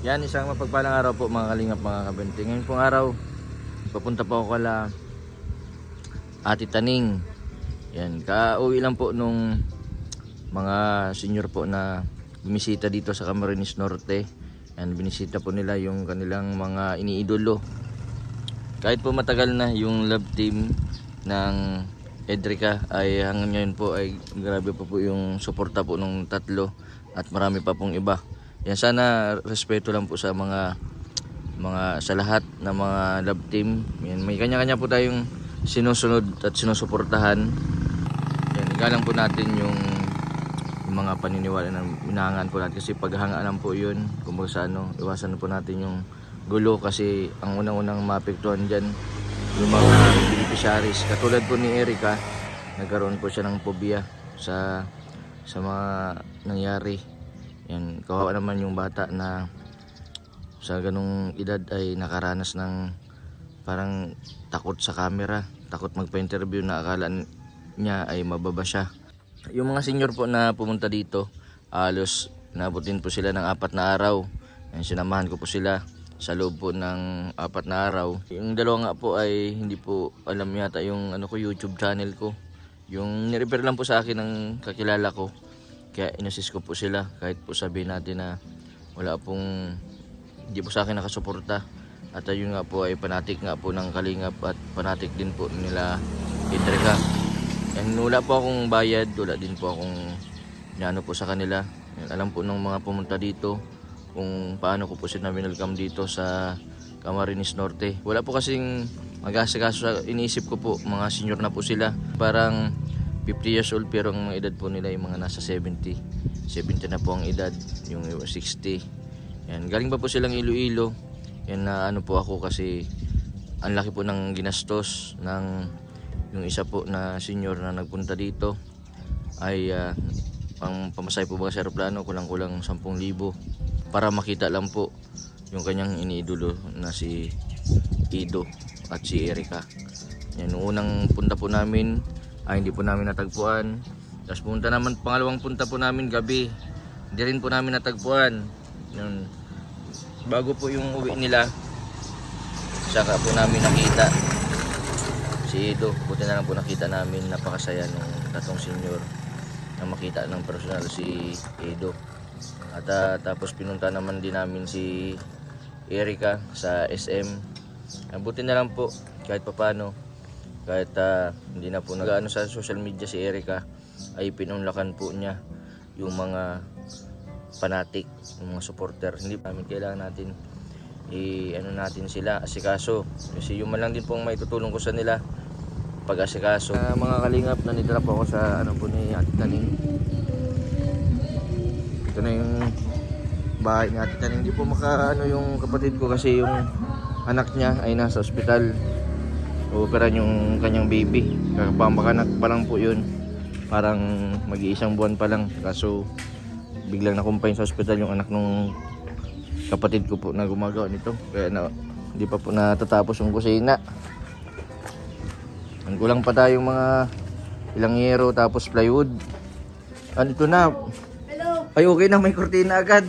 Yan, isang mapagpalang araw po mga kalingap, mga kabente. Ngayon pong araw, papunta po ako kala Ate Taning. Yan, kauwi lang po nung mga senior po na bumisita dito sa Camarines Norte. Yan, binisita po nila yung kanilang mga iniidolo. Kahit po matagal na yung love team ng Edrica, ay hanggang ngayon po ay grabe po yung suporta po ng tatlo at marami pa pong iba. Yan, sana respeto lang po sa mga sa lahat ng mga love team. Yan, may kanya-kanya po tayong sinusunod at sinusuportahan. Yan, igalang po natin yung mga paniniwala ng inahangan po natin, kasi paghangaan po yun. Kumbaga sa iwasan po natin yung gulo, kasi ang unang-unang maapektuhan dyan yung mga beneficiaries. Katulad po ni Erica, nagkaroon po siya ng phobia sa mga nangyari. Yan, kawawa naman yung bata na sa ganung edad ay nakaranas ng parang takot sa camera, takot magpa-interview na akala niya ay mababa siya. Yung mga senior po na pumunta dito, halos nabutin po sila ng 4 na araw. Yan, sinamahan ko po sila sa loob po ng 4 na araw. Yung dalawa nga po ay hindi po alam yata yung YouTube channel ko. Yung nirefer lang po sa akin ng kakilala ko, kaya inassist ko po sila. Kahit po sabihin natin na wala pong, hindi po sa akin nakasuporta. At yun nga po ay panatik nga po ng Kalingap at panatik din po nila Edrica. And wala po akong bayad, wala din po akong niano po sa kanila. And alam po ng mga pumunta dito kung paano ko po sila welcome dito sa Camarines Norte. Wala po kasing mag-asikaso sa iniisip ko po, mga senior na po sila. Parang 50 years old pero ang mga edad po nila yung mga nasa 70 na po ang edad, yung 60. Yan, galing pa po silang Iloilo. Yan na po ako, kasi ang laki po ng ginastos ng yung isa po na senior na nagpunta dito ay ang pamasay po ba sa aeroplano, kulang-kulang 10,000 para makita lang po yung kanyang iniidolo na si Ido at si Erica. Yan, nung unang punta po namin ay hindi po namin natagpuan. Tapos punta naman, pangalawang punta po namin gabi, hindi rin po namin natagpuan. Yun, bago po yung uwi nila, saka po namin nakita si Ido. Buti na lang po nakita namin, napakasaya ng tatong senior na makita ng personal si Ido. At tapos pinunta naman din namin si Erica sa SM. Buti na lang po kahit papano, kahit hindi na po nag-ano sa social media si Erica, ay pinunlakan po niya yung mga fanatic, yung mga supporter. Hindi namin kailangan natin natin sila asikaso, kasi yung man lang din po ang maitutulong ko sa nila, pag-asikaso. Mga kalingap, nandito na po ako sa po ni Ate Taning. Ito na yung bahay ni Ate Taning. Hindi po yung kapatid ko, kasi yung anak niya ay nasa ospital. Operan yung kanyang baby. Kakapamakanak pa lang po yun. Parang mag-iisang buwan pa lang. Kaso biglang na-confine sa ospital yung anak nung kapatid ko po na gumagawa nito. Kaya hindi pa po natatapos yung kusina. Ang kulang pa tayong mga ilang yero tapos plywood. Ito na. Hello. Ay, okay na, may kurtina agad.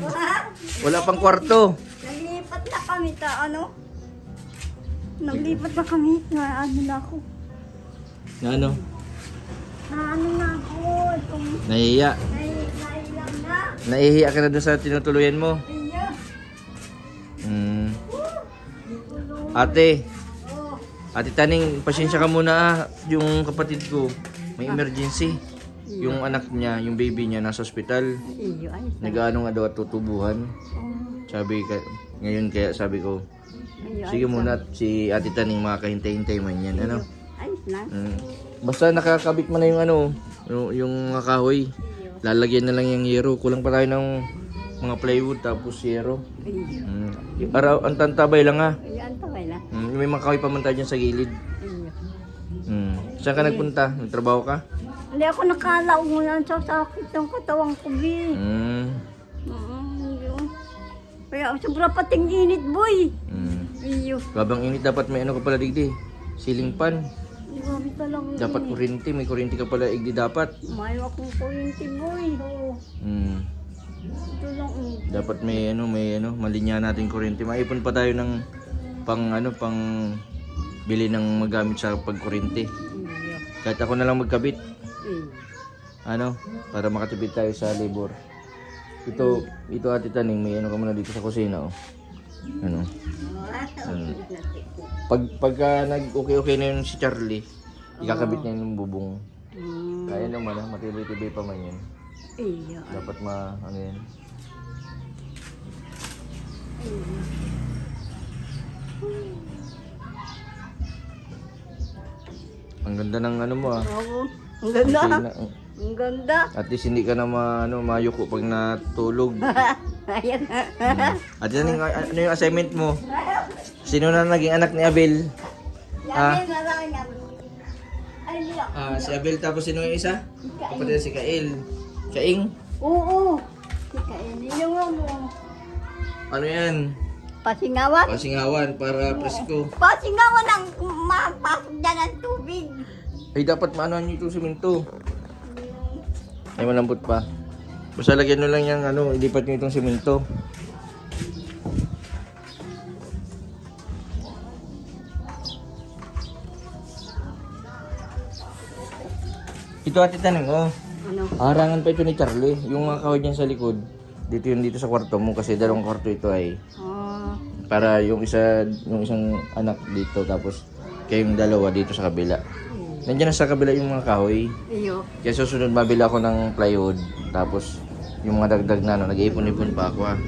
Wala pang kwarto. Naglipat na kami Naglipat na kami. Naano na ako. Ano? Naano na ako. Nahihiya. Nailang na. Nahihiya ka na dun sa tinutuluyan mo. Iya. Ate, Oh. Ate Taning, pasensya ka muna. Yung kapatid ko, may emergency. Yung anak niya, yung baby niya nasa ospital. Iyo ay. Nag-ano nga daw at tutubuhan. Ngayon kaya sabi ko, sige muna, si Ate Taning makakahintay-hintay man yan. Ano? Ayos na. Basta nakakabit mo na yung yung kahoy. Lalagyan na lang yung yero. Kulang pa tayo ng mga plywood tapos yero. Iyo. Ang tantabay lang ha. Iyo, antaway na. May mga kahoy pa man tayo dyan sa gilid. Iyo. Saan ka nagpunta? Nagtrabaho ka? Hindi ako nakalaw mo yan sa sakit ng katawan ko, Bi. Iyo. Kaya sobra pating init, boy. Iyo. Babang init, dapat may ka pala digdi. Ceiling fan. Grabe talaga. Dapat kuryente, may kuryente ka pala igdi dapat. Mayo akong kuryente, boy. Oo. Ito lang. Dapat may malinya natin kuryente. Maipon pa tayo ng pang bili ng magamit sa pagkuryente. Kahit ako na lang magkabit. Para makatipid tayo sa labor. Ito Ate Taning, may ka muna dito sa kusina, oh. Pagka nag-okay na yun si Charlie, ikakabit niya yung bubong. Kaya naman, matibay-tibay pa man yun. Dapat yan. Ang ganda ng mo, ah. Oo. Ang ganda. Kusina, oh. Ang ganda. At least hindi ka na mayuko pag natulog. Ayan. At yan, ano yung assignment mo? Sino na naging anak ni Abel? Yan na lang yan. Ay, hindi ako. Si Abel, tapos sino yung isa? Kapatid si Kael. Kaing? Oo. Kainin nyo nga mo. Ano yan? Pasingawan? Pasingawan para presko. Pasingawan ang mapasok dyan ng tubig. Ay, dapat maanohan nyo itong simento. Ay, malambot pa. Basta lagyan nyo lang yung ilipat nyo itong simento. Ito Ate Taning, oh. Ano? Harangan pa ito ni Charlie. Yung mga kawad niyan sa likod. Dito sa kwarto mo kasi dalawang kwarto ito ay. Para yung isang anak dito tapos kayong dalawa dito sa kabila. Nandiyan na sa kabila yung mga kahoy. Iyo. Kaya susunod mabila ako ng plywood. Tapos yung mga dagdag na nag-iipon-ipon pa ako, ha.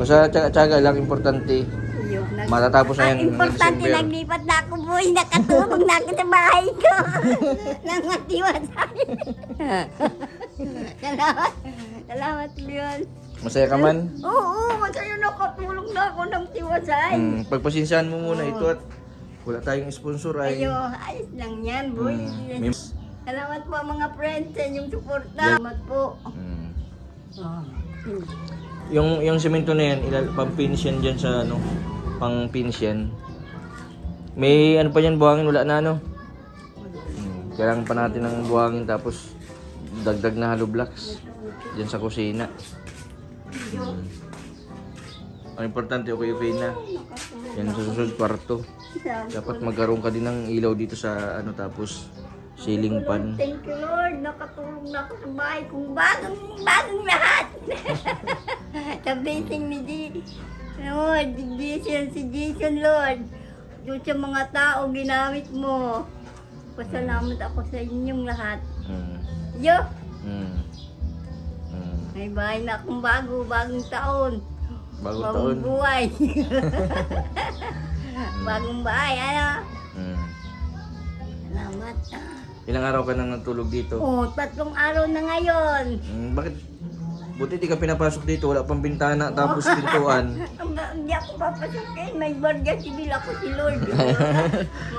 Basta tsaga lang, importante. Iyo. Matatapos na yan ng Importante, December. naglipat na ako, boy. Nakatulog na ako sa bahay ko. Nang matiwasay. Salamat, Leon. Masaya ka man? Oo, masaya nakatulog na ako ng tiwasay. Pagpasensyahan mo muna ito at wala tayong sponsor ay. Ayo, ayos lang yan, boy. Salamat po mga friends sa inyong suporta. Salamat po. Yung semento na yan, pang-finish yan dyan sa pang-finish yan. May pa yan, buhangin, wala na Kailangan pa natin ng buhangin tapos dagdag na hollow blocks dyan sa kusina. Ang importante, okay na. Yan sa susunod kwarto. Dapat magkaroon ka din ng ilaw dito sa tapos ceiling fan. Thank you, Lord. Nakatulog na ako sa bahay kong bagong lahat. Sa blessing ni Lord, si Jason, Lord. Doon sa mga tao, ginamit mo. Pasalamat ako sa inyong lahat. Yo! May bahay na akong bagong taon. Bagong buhay. Bagong bahay, Salamat. Ilang araw ka nang natulog dito? 3 araw na ngayon. Bakit? Buti di ka pinapasok dito, wala pang bintana tapos pintuan. Hindi ako papasukin, may guardia civil ako si Lord.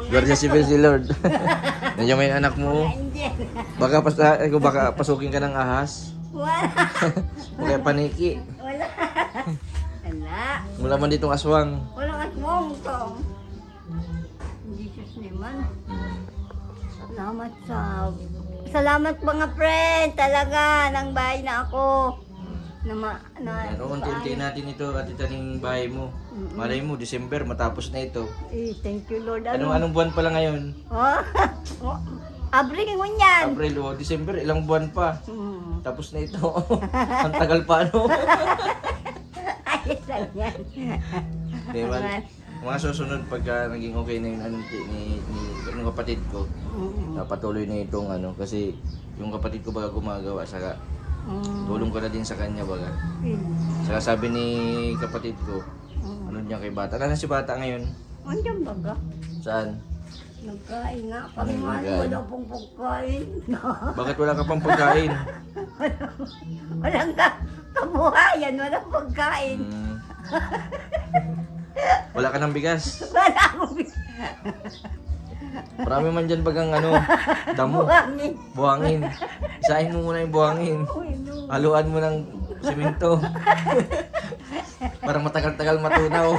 Guardia civil si Lord. Nandiyan may anak mo. Hindi. Baka pasukin ka ng ahas. Wala. O kaya paniki. Wala. Wala man ditong aswang. Walang aswang tong. Jesus naman. Salamat mga friend. Talaga, nang bahay na ako. Unti-unti natin ito at itaning bahay mo. Malay mo, December, matapos na ito. Thank you Lord. Anong buwan pala ngayon? Abril mo yan. April o December, ilang buwan pa. Tapos na ito. Ang tagal pa, Ayos lang yan. Diba? Mga susunod pagka naging okay na yung ng kapatid ko, patuloy na itong kasi yung kapatid ko baga gumagawa, saka tulong ko na din sa kanya baga. Saka sabi ni kapatid ko, niya kay bata. Ano si bata ngayon? Andiyan baga? Saan? Nagkain nga. Anong nagkain? Wala pong pagkain. Bakit wala ka pang pagkain? Walang kabuhayan, walang pagkain. Wala ka ng bigas? Wala akong Marami man dyan bagang damo. buhangin. Buhangin. Isahin mo muna yung buhangin. Haluan mo ng simento. Parang matagal-tagal matunaw.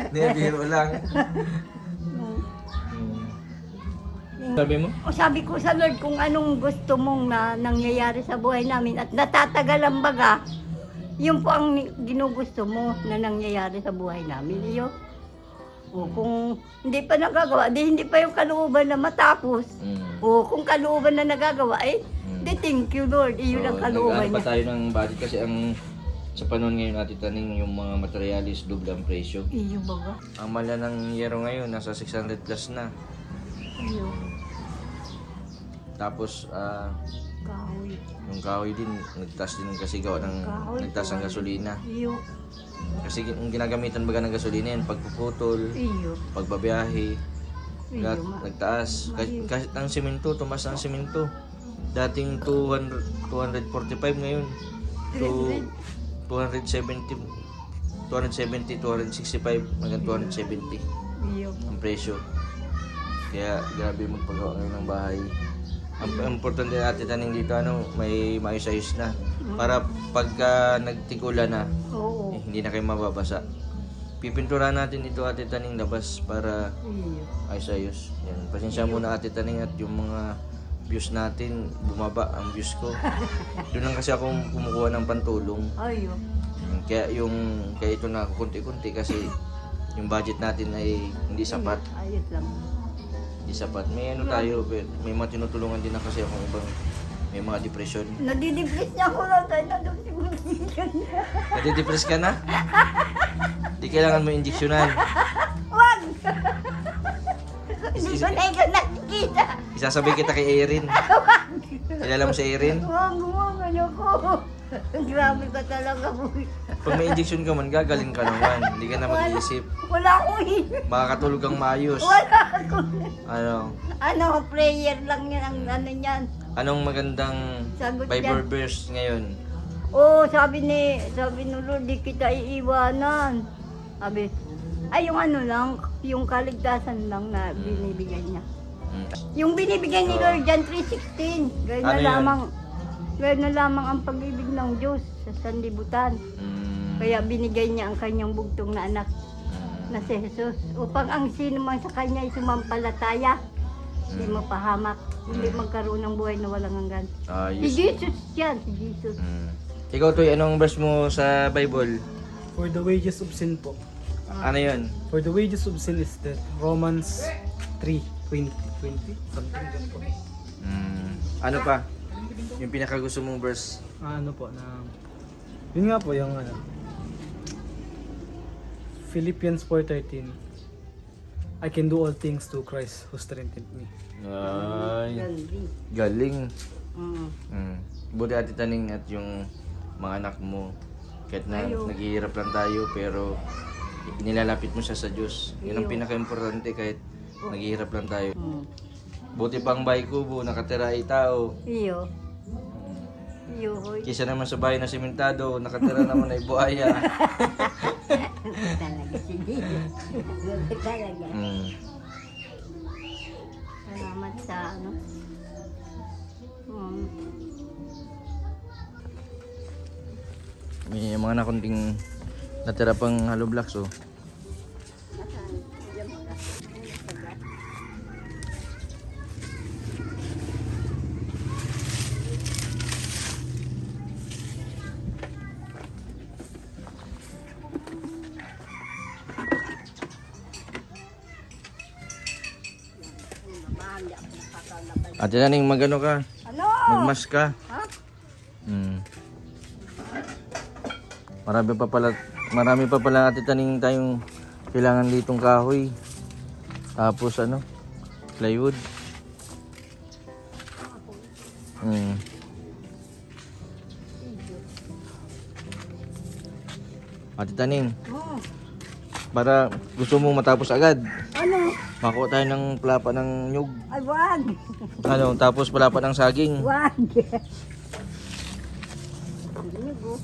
Hindi, biro lang. Sabi mo? O sabi ko sa Lord kung anong gusto mong na nangyayari sa buhay namin at natatagal ang baga, yun po ang ginugusto mo na nangyayari sa buhay namin. Iyo. O kung hindi pa nagagawa, di hindi pa yung kalooban na matapos. O kung kalooban na nagagawa, di thank you Lord. Iyon ang kalooban Nag-ano pa niya. tayo ng budget kasi ang sa panahon ngayon natin taning yung mga materialis doble ang presyo. Iyo baga. Ang mala ng yero ngayon nasa 600 plus na. Iyo. Tapos Kahoy. yung kahoy din nagtaas din kasi gawa ng Kahoy, nagtaas ang kahoy. gasolina. Iyo. Kasi yung ginagamitan baga ng gasolina yan, pagpuputol, Iyo. pagbabiyahe, Iyo. lahat nagtaas. Kahit ang simento, tumas ang simento. Dating 245 ngayon. To 270, 265 hanggang 270 Iyo. ang presyo. Kaya grabe magpagawa ngayon ng bahay. Ang importante natin taning dito may maayos-ayos na. Para pagka nagtigulan na, Oo. hindi na kayo mababasa. Pipinturahan natin ito Ate Taning labas para Iyo. ayos-ayos. Yan. Pasensya muna Ate Taning at yung mga views natin, bumaba ang views ko. Doon lang kasi ako kumukuha ng pantulong. Ayo. Kaya ito na kunti-kunti kasi yung budget natin ay hindi sapat. Ayos lang. Hindi sapat. May tayo, may mga tinutulungan din na kasi akong ibang may mga depression. Nadidepress niya ako lang tayo na doon si Buligan. Nadidepress ka na? Di kailangan mo injeksyonan. Wag! Hindi ko na ikaw nakikita. Isasabay kita kay Erin. Kilala mo si Erin? Wag, ano ko. Grabe ka talaga, boy. Pag may injection ka man, gagaling ka naman. Hindi ka na mag-iisip. Wala akong Makakatulog kang maayos. Wala akong Ano? prayer lang yan ang ano yan. Anong magandang Sagot Bible yan. verse ngayon? Oo, sabi ni Lord, di kita iiwanan. Sabi, ay yung ano lang, yung kaligtasan lang na binibigay niya. Yung binibigay ni Lord dyan, 3:16. Gaya Ano na yun? lamang. Gaya na lamang ang pag-ibig ng Diyos sa sanlibutan. Kaya binigay niya ang kanyang bugtong na anak na si Jesus upang ang sino man sa kanya ay sumampalataya, hindi mapahamak, hindi magkaroon ng buhay na walang hanggan. Si Ayos. Jesus yan, si Jesus. Ikaw, Toy, anong verse mo sa Bible? For the wages of sin po. Ano yun? For the wages of sin is death. Romans 3:20, something like po. Ano pa? Yung pinakagusto mong verse? Ano po na yun nga po yung Philippians 4:13. I can do all things through Christ who strengthened me. Ay, Gandhi. galing. Mm. Buti Ate Taning at yung mga anak mo. Kahit na Ayaw. naghihirap lang tayo pero nilalapit mo siya sa Diyos. Yun ang Ayaw. pinaka-importante kahit naghihirap lang tayo. Mm. Buti pang bahay kubo, nakatira ay tao. Iyo. Iyo, hoy. Kisa naman sa bahay na simentado, nakatira naman ay buhaya. Talaga si Jesus. Talaga. Salamat sa ano. May mga nakunting natira pang hollow blocks oh. Ate Taning, magano ka? Ano? Magmas ka? Ha? Marami pa pala Ate Taning tayong kailangan ditong kahoy. Tapos plywood. Ate Taning, Oh. para gusto mong matapos agad, Ano? makuha tayo ng palapa ng nyug. Ay, wag. Tapos palapa ng saging. Wag. Ano go?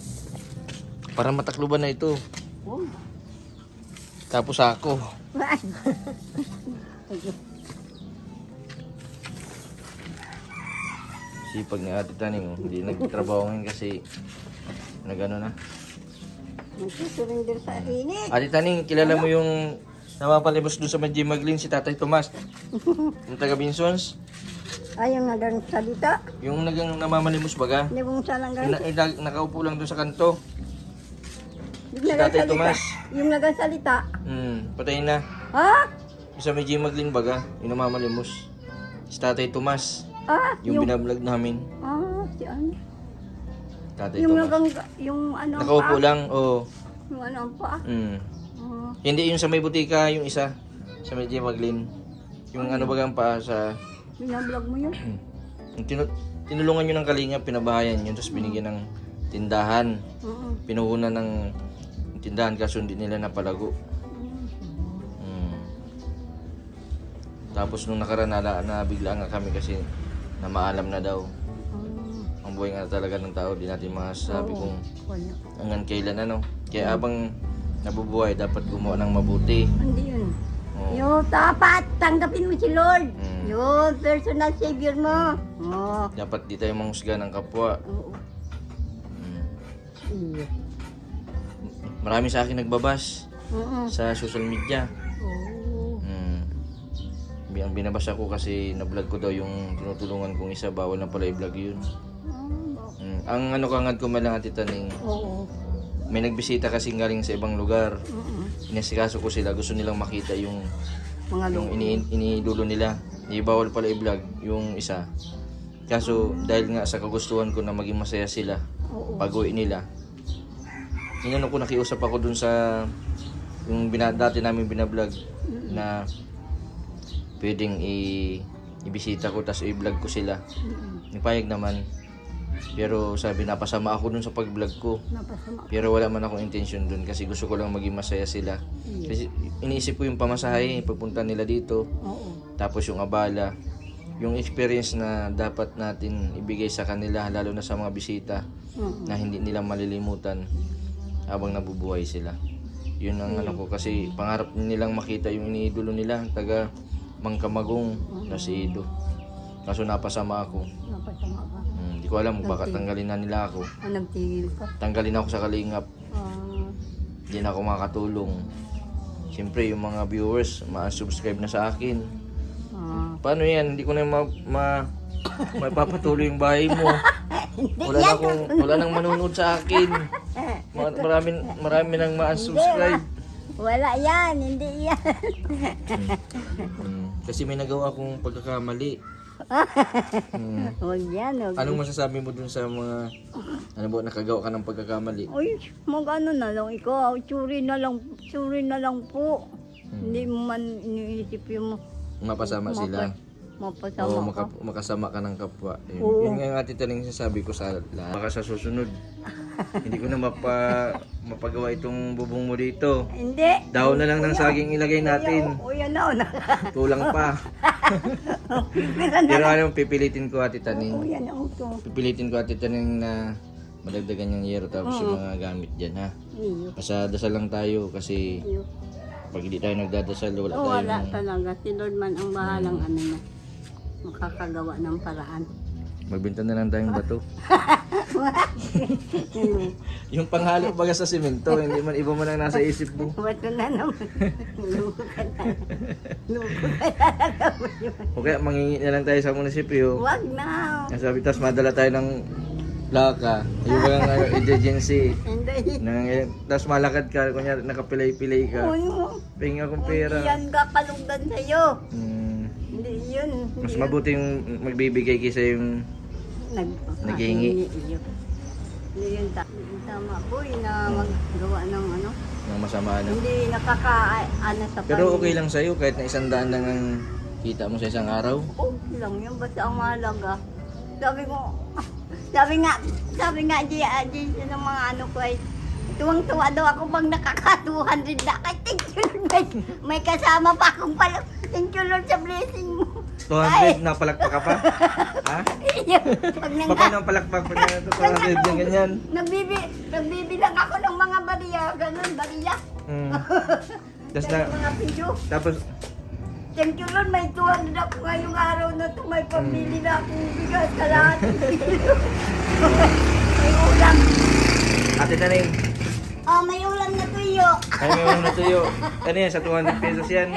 Para matakluban na ito. Oh. Tapos ako. Wag. Sipag ni Ate Taning, hindi nagtrabaho ngayon kasi nagano na. Nagsusurrender sa init. Ate Taning, kilala mo yung Napapalimos doon sa may Jim Maglin si Tatay Tomas. Yung taga Binsons. Ay, yung nagang salita. Yung nagang namamalimos baga. Hindi mong salang Yung nakaupo lang doon sa kanto. Yung Si Tatay nagang Tomas. Yung nagang salita. Patay na. Ha? Yung sa may Jim Maglin baga. Yung namamalimos. Si Tatay Tomas. Ah, Yung binablog namin. si ano? Tatay Yung Tomas. nagang, yung ano Nakaupo pa? lang. Oo. Yung ano pa? Hindi yung sa may butika, yung isa. Sa may Jim Maglin. Yung ano bagang pa sa... Binablog mo yun? Yung tinulungan nyo ng kalinga, pinabahayan yun, tapos binigyan ng tindahan. Pinuhunan ng tindahan kaso hindi nila napalago. Tapos nung nakaraan nabigla nga kami kasi na maalam na daw. Ang buhay nga talaga ng tao, di natin masasabi kung hanggang kailan ano. Kaya abang nabubuhay, dapat gumawa ng mabuti. Hindi yun. Oo. Yung tapat, tanggapin mo si Lord. Yung personal savior mo. Oo. Dapat di tayo manghusga ng kapwa. Oo. Iyo. Marami sa akin nagbabas Oo. sa social media. Oo. Ang binabasa ko kasi na-vlog ko daw yung tinutulungan kong isa, bawal na pala i-vlog yun. Ang ano kangad ko malang Ate Taning, Oo. may nagbisita kasi galing sa ibang lugar. Oo. Inasikaso ko sila, gusto nilang makita yung Mga yung iniidolo nila. Di bawal pala i-vlog yung isa. Kaso dahil nga sa kagustuhan ko na maging masaya sila, Oo. pag-uwi nila. Inano ko, nakiusap ako dun sa yung dati namin binablog na pwedeng ibisita ko tas i-vlog ko sila. Nipayag naman. Pero sabi, napasama ako dun sa pag-vlog ko. Napasama. Pero wala man akong intention dun kasi gusto ko lang maging masaya sila. Kasi iniisip ko yung pamasahe, pagpunta nila dito, Oo. tapos yung abala, yung experience na dapat natin ibigay sa kanila, lalo na sa mga bisita, na hindi nila malilimutan habang nabubuhay sila. Yun ang ano ko, kasi pangarap nilang makita yung iniidolo nila, taga Mangkamagong na si Ido. Kaso napasama ako. Napasama ka. Hindi ko alam kung baka tanggalin na nila ako. Nagtigil ka. Tanggalin ako sa Kalingap. Ah. Hindi na ako makakatulong. Siyempre, yung mga viewers, ma-subscribe na sa akin. Paano yan? Hindi ko na mapapatuloy yung bahay mo. Wala nang manonood sa akin. Marami nang ma-subscribe. Wala yan, hindi yan. Kasi may nagawa akong pagkakamali. Huwag yan, huwag. Anong masasabi mo dun sa mga nakagawa ka ng pagkakamali? Uy, mag-ano na lang ikaw, suri na lang po. Hindi mo man iniisip yung Mapasama sila. mapasama Oo, ka. makasama ka ng kapwa. Oo. Yun nga yung Ate Taning sasabi ko sa lahat. Baka sa susunod, hindi ko na mapagawa itong bubong mo dito. Hindi. Daw na lang ng saging ilagay natin. O yan na. Kulang pa. Pero ano, pipilitin ko Ate O Taning. yan ang ito. Pipilitin ko Ate Taning na madagdagan yung yero tapos yung mga gamit dyan ha. Iyo. Basta dasal lang tayo kasi Iyo. pag hindi tayo nagdadasal, wala O wala tayong talaga. Si Lord man ang bahalang ano na. Makakagawa ng paraan. magbenta na lang tayong bato. Yung panghalo baga sa simento, hindi man iba man ang nasa isip mo. Bato na naman. Lubukan O kaya mangingi na lang tayo sa munisipyo. Wag na. Sabi, tapos madala tayo ng plaka. Yung mga emergency. Hindi. Tapos malakad ka, kunyari nakapilay-pilay ka. Ano? Pingin akong Hindi pera. yan kakalugdan sa'yo. Hindi yun. Mas mabuti yung magbibigay kaysa yung naghihingi. Hindi yun tama boy na maggawa ng ano. ng masama na. Hindi nakakaano sa Pero okay lang sa'yo kahit na 100 lang ang kita mo sa isang araw. Okay lang yun. Basta ang mahalaga. Sabi nga, G ng mga ano ko ay, tuwang-tuwa daw ako pag nakaka-200 na. Kay thank you Lord, may kasama pa akong pala. Thank you Lord sa blessing mo. 200 na palakpak ka pa? Ha? Pag Baka nang palakpak pa na 200 yung ganyan. nagbibilang ako ng mga bariya, ganun, bariya. Tapos Dahil mga video. tapos Thank you Lord, may 200 ako ngayong araw na ito. May pamili na akong bigas sa lahat ng kilo. May ulam. Ate Taning, Oh, may ulam na tuyo. Ay, may muna tuyo. Ano yan, sa 200 pesos yan?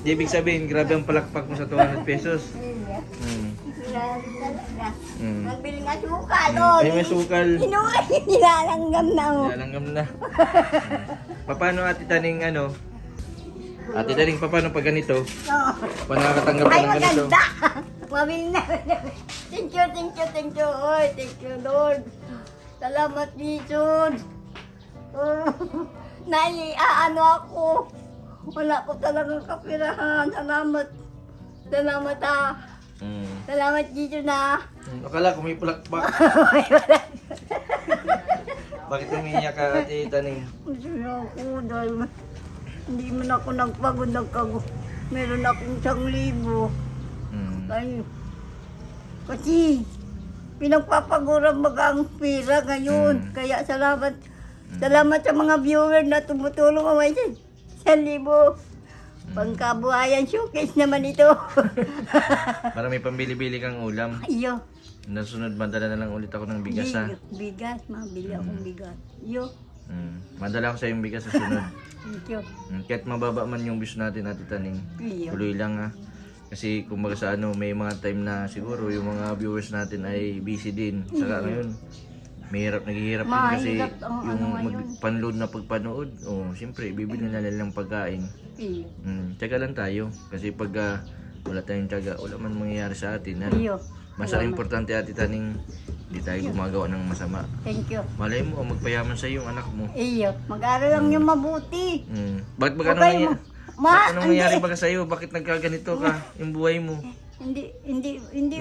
Di ibig sabihin, grabe ang palakpak mo sa 200 pesos. Hmm. Grabe talaga. Hmm. Nagbili nga sukal, oh. Ay, may sukal. Nilalanggam na, oh. Nalanggam na. Paano Ate Taning ano? Ate Taning, paano pag ganito? Oo. Paano nakakatanggap ka Ay, ng ganito? maganda! Mabili na. Thank you, thank you, thank you. Oy, thank you, Lord. Salamat, Jesus. Oh, ano ako. Wala ko talagang kapirahan. Salamat. Salamat, ah. Hmm. Salamat, Jesus, na. Akala ko may palakpak. Bakit umiiyak ka, Ate Taning? Masaya ako dahil hindi man ako nagpagod. Meron akong 1,000. Hmm. Ay, kasi pinagpapaguran ang pira ngayon. Kaya salamat. Salamat sa mga viewer na tumutulong naman sa 1,000. Pangkabuhayan showcase naman ito. Para may pambili-bili kang ulam. Iyo. Nasunod, madala na lang ulit ako ng bigas ha. Bigas, mabili akong bigas. Iyo. Madala ko sa yung bigas sa sunod. Thank you. Kahit mababa man yung views natin, Ate Taning, Iyo. tuloy lang ha. Kasi kumbaga sa ano, may mga time na siguro yung mga viewers natin ay busy din. Saka ngayon, naghihirap din kasi Mahirap ang yung ano ngayon. panload na pagpanood. Siyempre, bibili na lang ng pagkain. Iyo. Tiyaga lang tayo. Kasi pag wala tayong tiyaga, wala man mangyayari sa atin. Ha? Iyo. Mas ang importante, Ate Taning, hindi tayo gumagawa ng masama. Thank you. Malay mo, magpayaman sa yung anak mo. Iyo. Mag-aral lang yung mabuti. Bakit Okay, anong hindi. nangyari ba sa'yo? Bakit nagkaganito ka? Yung buhay mo? Hindi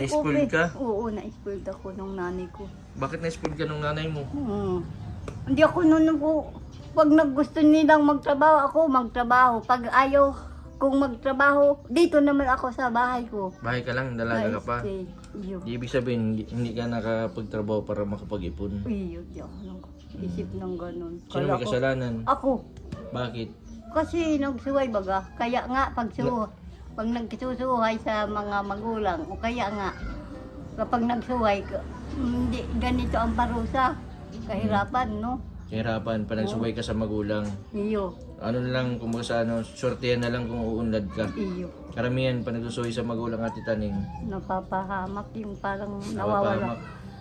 Na-spoiled ka? Oo, na-spoiled ako ng nanay ko. Bakit na-spoiled ka ng nanay mo? Hindi ako pag naggusto nilang magtrabaho. Pag ayaw kong magtrabaho, dito naman ako sa bahay ko. Bahay ka lang, dalaga ka pa. Stay. Iyo. Di ibig sabihin, hindi ka nakapagtrabaho para makapag-ipon. Iyo, di ako isip ng ganun. Sino Kala may ko- kasalanan? Ako. Bakit? Kasi nagsuway baga. Kaya nga, pag nagsusuhay sa mga magulang, o kaya nga, kapag nagsuway, hindi ganito ang parusa. Kahirapan, no? Kahirapan, panagsubay ka sa magulang. Iyo. Ano na lang, kung sa ano, sortehan na lang kung uunlad ka. Iyo. Karamihan, panagsusuhay sa magulang, Ate Taning. Napapahamak yung parang Napapahamak.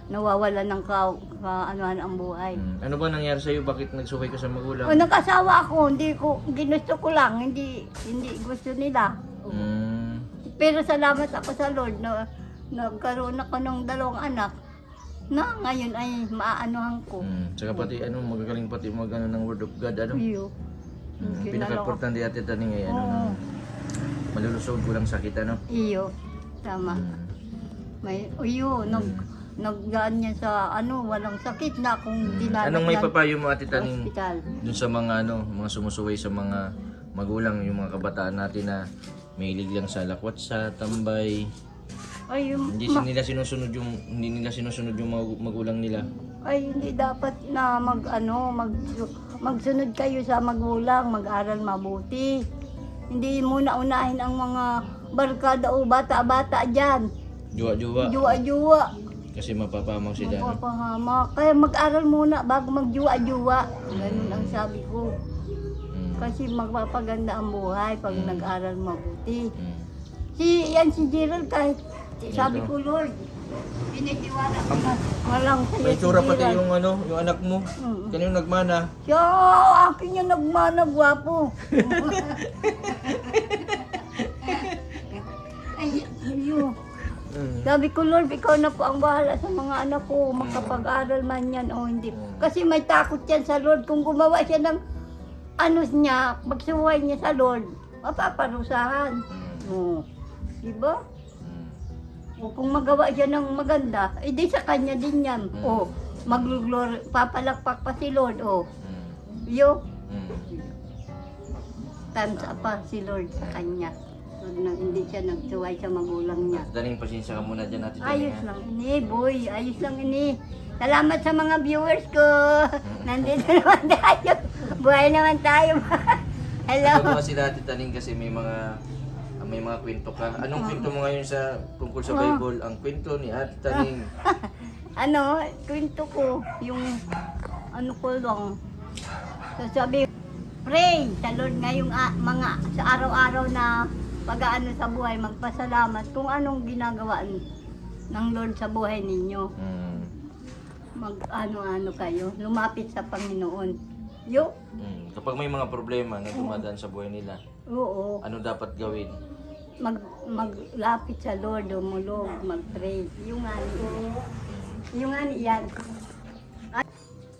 nawawala ng kaanohan ang buhay. Ano ba nangyari sa'yo? Bakit nagsuhay ka sa magulang? O nag-asawa ako, ginusto ko lang, hindi gusto nila. Pero salamat ako sa Lord na nagkaroon ako ng 2 anak na ngayon ay maaanohan ko. Saka pati magagaling pati ng word of God, ano? Iyo. Pinaka-importante, Ate Taning, ay Oo. malulusog, walang sakit, ano? Iyo. Tama. Nagdaan niya sa walang sakit na kung dinala. Anong may papayo mo, Ate Taning, Hospital. dun sa mga mga sumusuway sa mga magulang, yung mga kabataan natin na mahilig lang sa lakwat, sa tambay. Ay, Hindi nila sinusunod yung magulang nila. Ay, hindi dapat na magsunod kayo sa magulang, mag-aral mabuti. Hindi muna unahin ang mga barkada o bata-bata dyan. Juwa-juwa. Juwa-juwa. Kasi mapapahamak sila. No? Mapapahamak. Kaya mag-aral muna bago magjuwa-juwa. Ganun ang sabi ko. Kasi magpapaganda ang buhay pag nag-aral mabuti. Si Gerald kahit sabi ko, Lord, pinitiwala ko na walang sa'yo May si tsura pati Gerald. yung anak mo. Kanino nagmana? Siya, akin yung nagmana, gwapo. Ay, yun. Sabi ko, Lord, ikaw na po ang bahala sa mga anak ko, makapag-aral man yan o hindi. Kasi may takot yan sa Lord. Kung gumawa siya ng magsuway niya sa Lord, mapaparusahan. Diba? O kung magawa siya ng maganda, edi sa kanya din yan. O, papalakpak pa si Lord. O, Thumbs up pa si Lord sa kanya. Hindi siya nagsuway sa magulang niya. Ate Taning, pasensya ka muna dyan, Ate Taning. Ayos lang ini, boy. Ayos lang ini. Salamat sa mga viewers ko. Nandito naman tayo. Buhay naman tayo. Hello. Natutuwa sila, Ate Taning, kasi may mga kwento ka. Anong kwento mo ngayon sa tungkol sa Bible? Ang kwento ni Ate Taning. Kwento ko, yung ko lang, So sabi, pray sa Lord ngayong mga sa araw-araw na pag-aano sa buhay, magpasalamat kung anong ginagawa ng Lord sa buhay ninyo. Mag-ano-ano kayo, lumapit sa Panginoon. Yo? Kapag may mga problema na dumadaan sa buhay nila, Oo. ano dapat gawin? Maglapit sa Lord, dumulog, mag-pray. Yung ani yan.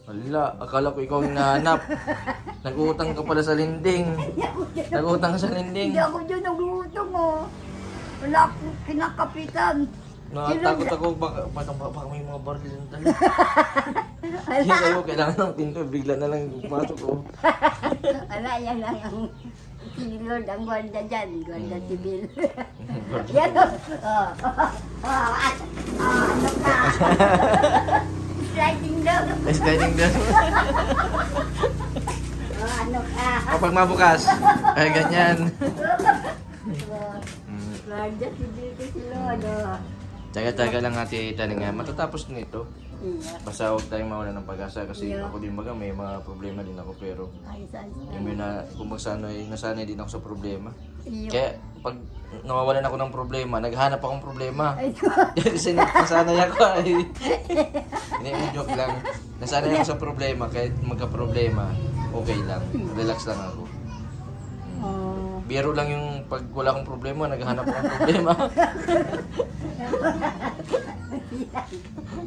Wala, akala ko ikaw yung nahanap. Nag-uutang ka pala sa linding. Nag-uutang ka sa linding. Hindi ako dyan nag-uutong oh. Wala akong kinakapitan. Nakatakot ako, baka may mga baril ng tala. Hindi kayo, kailangan ng pinto, bigla na lang pasok ko. Wala, yan lang ang si Lord ang gwarda dyan, gwarda civil. Yan o. Ano ka? Sliding down. Sliding down. Ano ka? Kapag mabukas, ay ganyan. Gwarda civil ko si Lord. Tsaga-tsaga lang ate Taning nga, matatapos nito. Iya. Basta huwag tayong mawala ng pag-asa kasi Yeah. ako din baga may mga problema din ako pero Ay, saan? yung na kung nasanay din ako sa problema. Iyo. Kaya pag nawawalan ako ng problema, naghanap akong problema. Ay, Kasi nasanay ako ay. Hindi, joke lang. Nasanay ako sa problema kahit magka-problema, okay lang. Relax lang ako. oh. Biro lang yung pag wala akong problema, naghahanap ako ng problema.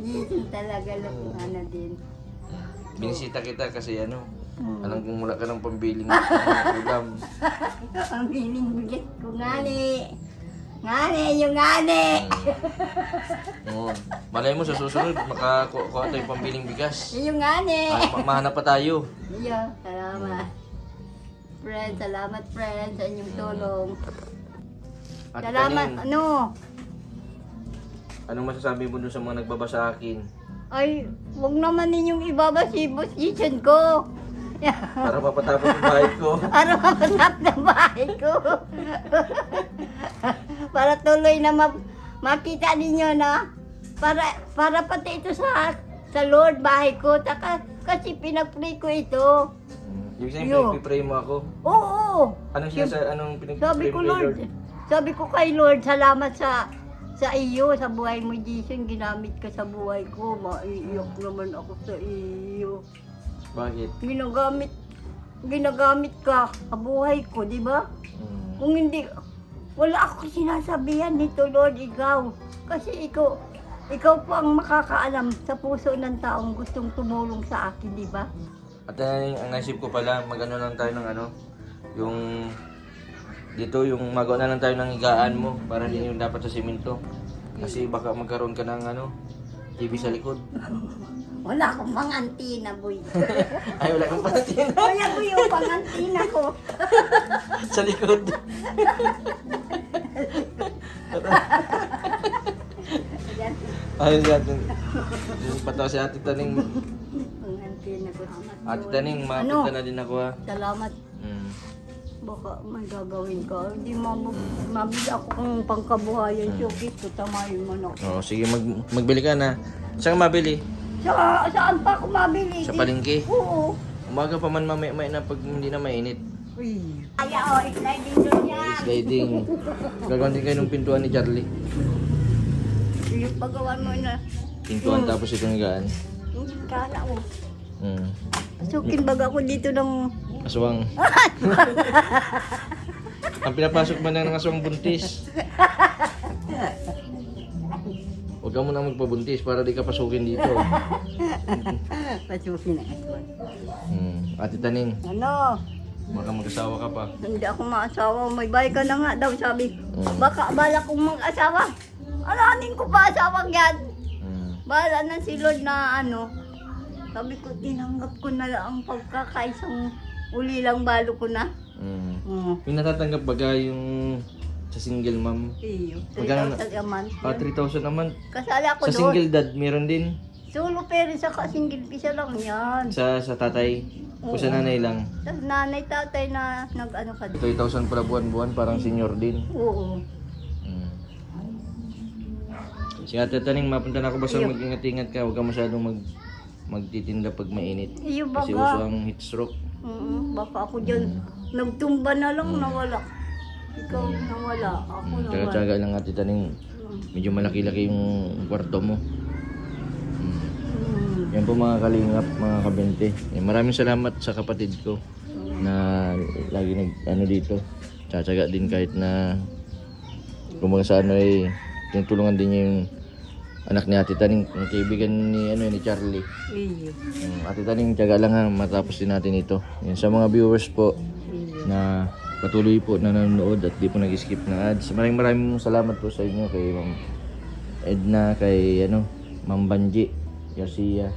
Yun talaga lang ano din. Binisita kita kasi ano, Hmm. alam kong wala ka ng pambiling ulam. Ang biling bigat ko ngani. Ngani, yung ngani. Oo. Malay mo sa susunod, makakuha tayo pambiling bigas. Yung ngani. Mahanap pa tayo. Iyo, salamat. Friend, salamat friend sa inyong tulong. At Salamat, Taning, ano? anong masasabi mo dun sa mga nagbaba sa akin? Ay, wag naman ninyong ibabasibos kitchen ko. Para mapatapos yung bahay ko. Para mapasap na bahay ko. Para tuloy na makita ninyo na para pati ito sa Lord bahay ko. Kasi pinag-pray ko ito. Ibig sabihin, Yo. pinag-pray mo ako. Oo. Anong anong pinag-pray Sabi ko mo kay Lord, sabi ko kay Lord, salamat sa iyo, sa buhay mo, Jason. Ginamit ka sa buhay ko. Maiiyak naman ako sa iyo. Bakit? Ginagamit ka sa buhay ko, di ba? Kung hindi, wala ako sinasabihan nito, Lord, ikaw. Kasi ikaw po ang makakaalam sa puso ng taong gustong tumulong sa akin, di ba? At ang naisip ko pala, mag-ano lang tayo ng ano, yung dito yung magawa na lang tayo ng higaan mo para hindi yung dapat sa simento. Kasi baka magkaroon ka ng ano, TV sa likod. Wala akong pangantina, boy. Ay, wala kang panatin Wala ko yung pangantina ko. sa likod. Ayun natin. Patawa si Ate Taning. Pangantina ko. Ate Taning, mapunta na din ako ha. Salamat. Mm. Baka may gagawin ka. Hindi mabili ako kung pangkabuhayan. Siyokit ko, tamayin mo na. Oh, sige, magbili ka na. Saan ka mabili? Saan pa ako mabili? Sa palengke? Oo. Umaga pa man mamaya na pag hindi na mainit. Uy. Kaya sliding doon yan. Sliding. Gagawin din kayo ng pintuan ni Charlie. Yung pagawan mo na. Pintuan tapos itong higaan. Hindi kala ko. Mm. Sukin baga ako dito ng... Aswang. Ang pinapasok man lang ng aswang buntis. Huwag ka muna magpabuntis para di ka pasukin dito. Pasukin na ako. Ate Taning, Ano? baka mag-asawa ka pa. Hindi ako maasawa. May bahay ka na nga daw, sabi. Mm. Baka bala kong mag-asawa. Alanin ko pa asawang yan. Mm. Bahala na si Lord na ano. Sabi ko, tinanggap ko na lang ang pagkakaisang uli lang balo ko na. Mm. Yung natatanggap baga yung sa single mom. Iyo. Magkano 3,000 a month. 3,000 naman. Kasali ako Sa doon. single dad, meron din. Solo pero sa single pisa lang yan. Sa tatay. O sa nanay lang. Tapos nanay tatay na nag-ano ka doon. 3,000 pala buwan-buwan, parang senior din. Oo. Si Ate Taning, mapunta na ako basta Iyo. mag-ingat-ingat ka. Huwag ka masyadong magtitinda pag mainit. Iyo Kasi baga. uso ang heat stroke. Baka ako dyan, nagtumba na lang, nawala. Ikaw nawala, ako nawala. Tsaga-tsaga lang Ate Taning. Medyo malaki-laki yung kwarto mo. Yan po mga kalingap, mga kabente. Maraming salamat sa kapatid ko na lagi dito. Tsatsaga din kahit na kumbaga sa ay tinutulungan din niya yung anak ni Ate Taning, yung kaibigan ni Charlie. Iyo. Ate Taning, tsaga lang ha, matapos din natin ito. Yan, sa mga viewers po na patuloy po na nanonood at di po nag-skip ng ads. Maraming salamat po sa inyo kay Ma'am Edna, kay Ma'am Banji Garcia.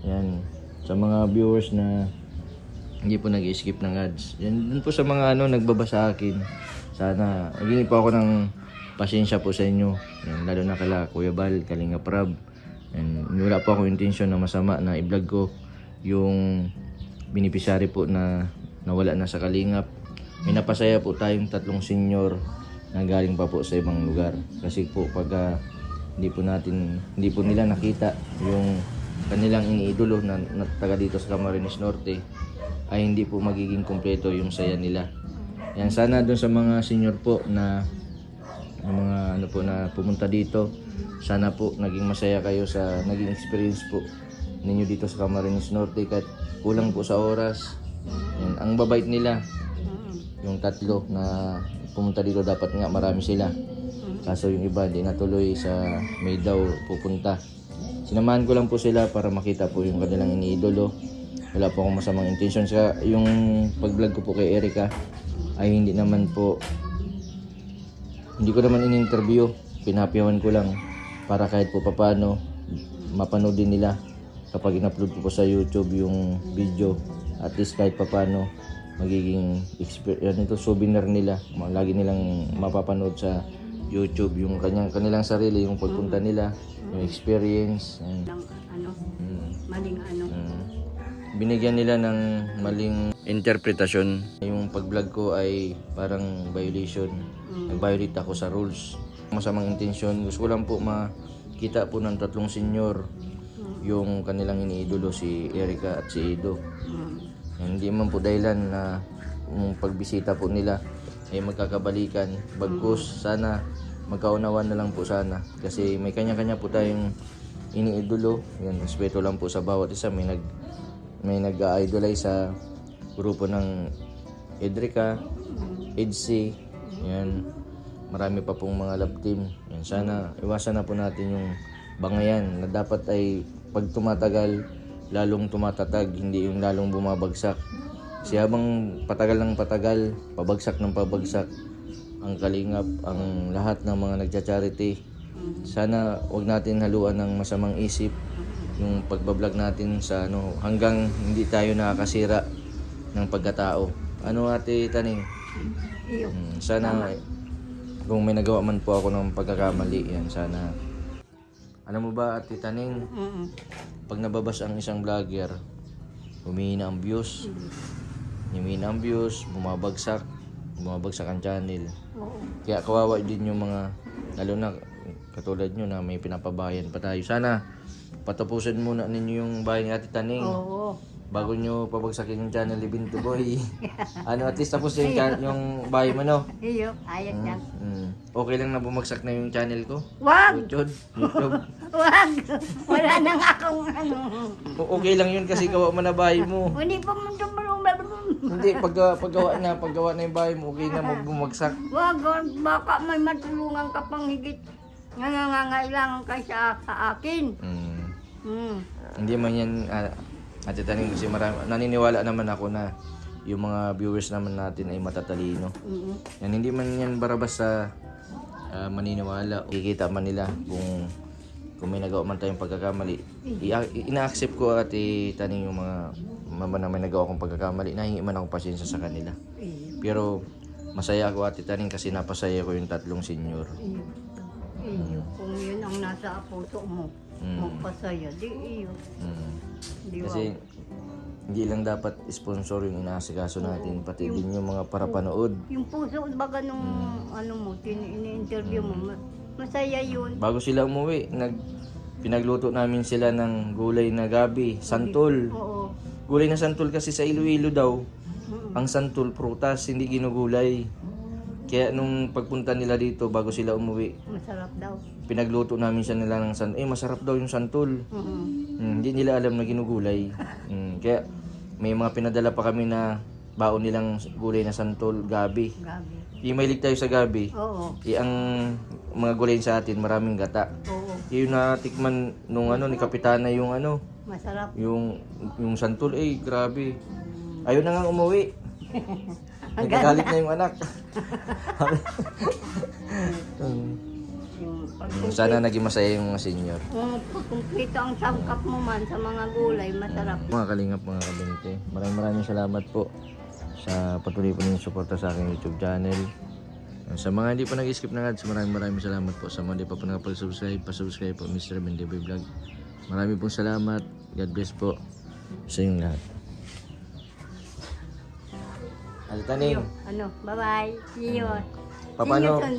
Yan. Sa mga viewers na hindi po nag-skip ng ads. Yan din po sa mga nagbaba sa akin. Sana naging po ako ng pasensya po sa inyo. Yan, lalo na kala Kuya Bal, Kalinga Prab. Yan, wala po akong intensyon na masama na i-vlog ko yung beneficiary po na nawala na sa Kalingap. May napasaya po tayong 3 senior na galing pa po sa ibang lugar. Kasi po pag hindi po nila nakita yung kanilang iniidolo na taga dito sa Camarines Norte, ay hindi po magiging kumpleto yung saya nila. Yan, sana doon sa mga senior po na mga na pumunta dito, sana po naging masaya kayo sa naging experience po ninyo dito sa Camarines Norte kahit kulang po sa oras. Yan, ang babait nila. Yung 3 na pumunta dito, dapat nga marami sila. Kaso yung iba hindi natuloy sa may daw pupunta. Sinamahan ko lang po sila para makita po yung kanilang iniidolo. Wala po akong masamang intention. Sa yung pag-vlog ko po kay Erica ay hindi ko naman in-interview. Pinapiyawan ko lang para kahit po papano mapanood din nila kapag in-upload ko po sa YouTube yung video. At least kahit papano magiging souvenir nila. Lagi nilang mapapanood sa YouTube yung kanilang sarili, yung pagpunta nila, yung experience. Maling Binigyan nila ng maling interpretasyon. Yung pag-vlog ko ay parang violation. Nag-violate ako sa rules. Masamang intensyon. Gusto ko lang po makita po ng 3 senior yung kanilang iniidolo, si Erica at si Edo. Hindi man po dahilan na yung pagbisita po nila ay magkakabalikan. Bagkus, sana magkaunawan na lang po sana. Kasi may kanya-kanya po tayong iniidolo. Yan, respeto lang po sa bawat isa. May nag-idolize sa grupo ng Edrica, Edsi. Yan, marami pa pong mga love team. Yan, sana iwasan na po natin yung bangayan na dapat ay pag tumatagal, lalong tumatatag, hindi yung lalong bumabagsak. Kasi habang patagal ng patagal, pabagsak ng pabagsak ang Kalingap, ang lahat ng mga nagcha-charity. Sana wag natin haluan ng masamang isip yung pagbablog natin sa hanggang hindi tayo nakakasira ng pagkatao. Ate Taning? Iyo. Sana kung may nagawa man po ako ng pagkakamali, yan sana. Alam mo ba Ate Taning, pag nababas ang isang vlogger, humihina ang views. Humihina ang views, bumabagsak ang channel. Kaya kawawa din yung mga, lalo na katulad nyo na may pinapabayan pa tayo. Sana patapusin muna ninyo yung bahay ni Ate Taning. Oo. Bago nyo pabagsakin yung channel ni Binto Boy. At least tapos yung bahay mo, Iyo, ayos yan. Okay lang na bumagsak na yung channel ko. Wag! YouTube. Wag! Wala na nga akong Okay lang yun kasi gawa mo na bahay mo. Hindi pa mo Hindi, paggawa na yung bahay mo, okay na magbumagsak. Wag, baka may matulungan ka pang higit. Nangangailangan ka sa akin. Hindi man yan, Ate Taning, kasi naniniwala naman ako na yung mga viewers naman natin ay matatalino. Yan, hindi man yan barabas sa maniniwala. Kikita man nila kung may nagawa man tayong pagkakamali. Ina-accept ko Ate Taning yung mga na may nagawa akong pagkakamali. Nahingi man akong pasensya sa kanila. Pero masaya ako Ate Taning kasi napasaya ko yung 3 senior. Iyo, kung yun ang nasa puso mo, magpasaya, di iyo. Di Kasi hindi lang dapat sponsor yung inaasikaso natin, pati din yung mga parapanood. Yung puso, baga nung ini-interview mo, masaya yun. Bago sila umuwi, pinagluto namin sila ng gulay na gabi, santol. Oo. Gulay na santol kasi sa Iloilo daw, Mm. ang santol prutas, hindi ginugulay. Kaya nung pagpunta nila dito bago sila umuwi, Masarap daw. pinagluto namin siya nila ng santol. Masarap daw yung santol. Hindi nila alam na ginugulay. Kaya may mga pinadala pa kami na baon nilang gulay na santol, gabi. Gabi. Yung mahilig tayo sa gabi, Oo. ang mga gulay sa atin, maraming gata. Oo. Yung natikman nung ni Kapitana yung Masarap. yung santol, grabe. Ayaw na nga umuwi. Nagagalit na yung anak. Sana naging masaya yung mga senior. Kung kumpleto ang sangkap mo man sa mga gulay, masarap. Mga kalingap, mga kabente, maraming salamat po sa patuloy po ninyong suporta sa aking YouTube channel. Sa mga hindi pa nag-skip ng ads, maraming salamat po. Sa mga hindi pa po nakapag-subscribe, pa-subscribe po Mr. Mendevoy Vlog. Maraming pong salamat. God bless po sa inyong lahat. Alitaning, Ano? Bye-bye. See you. paano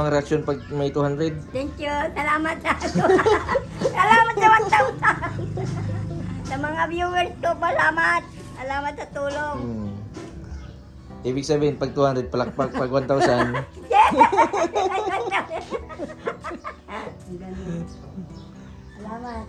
ang reaksyon pag may 200? Thank you. Salamat sa salamat sa 1,000. Sa mga viewers ko, salamat. Salamat sa tulong. Ibig sabihin, pag 200, palakpak. Pag 1,000, Salamat.